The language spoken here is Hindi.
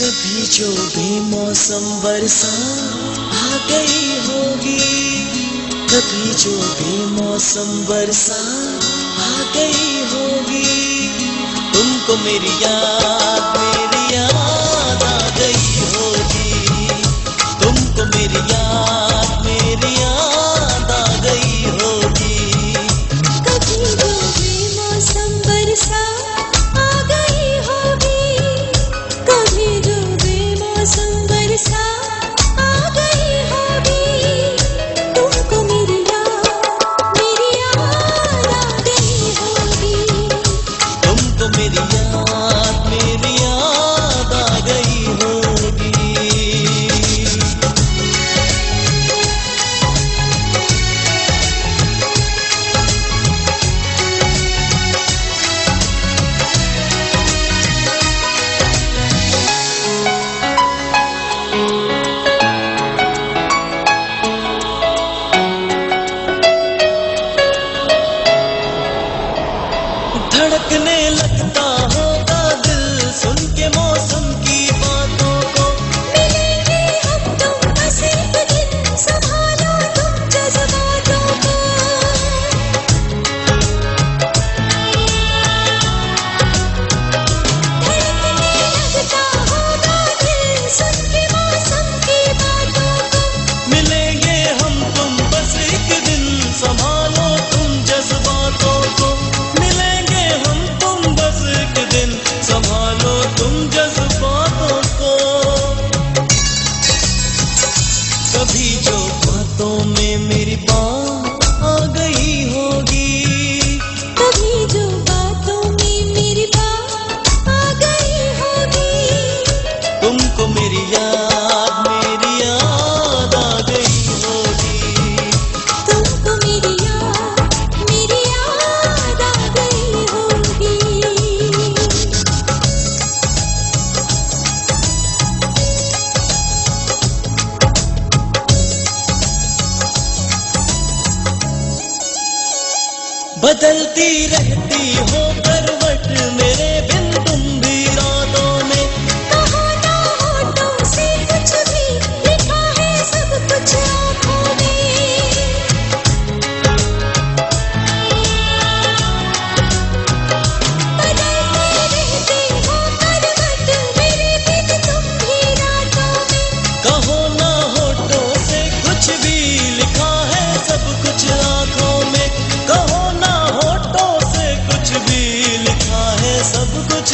कभी जो बेमौसम बरसात आ गई होगी, कभी जो बेमौसम बरसात आ गई होगी, तुमको मेरी याद आ गई होगी, तुमको मेरी याद आ गई होगी। कभी जो बेमौसम बरसात आ गई होगी, कभी जो बेमौसम बरसात आ गई होगी, तुमको मेरी याद आ गई होगी, तुमको मेरी याद आ गई होगी। धड़कने लगता होगा दिल सुन के मौसम की बातों को, मिलेंगे हम तुम बस एक दिन, संभालो तुम जज्बातों को। धड़कने लगता होगा दिल सुन के मौसम की बातों को, मिलेंगे हम तुम बस एक दिन, संभालो तुम जज्बातों को, मिलेंगे हम तुम बस एक दिन, संभालो तुम जज्बातों को। कभी जो बातों में मेरी बात आ गई होगी, कभी जो बातों में मेरी बात आ गई होगी, तुमको मेरी याद आ गई होगी, तुमको मेरी याद आ गई होगी। बदलती रहती हो करवट मेरे बिन तुम भी रातों में, कहो ना होठों से कुछ भी, लिखा है सब कुछ आँखों में। बदलते रहते हो करवट मेरे बिन तुम भी रातों में, कहो ना होठों से कुछ भी, लिखा है सब कुछ आँखों में, कहो ना होठों से कुछ भी, लिखा है सब कुछ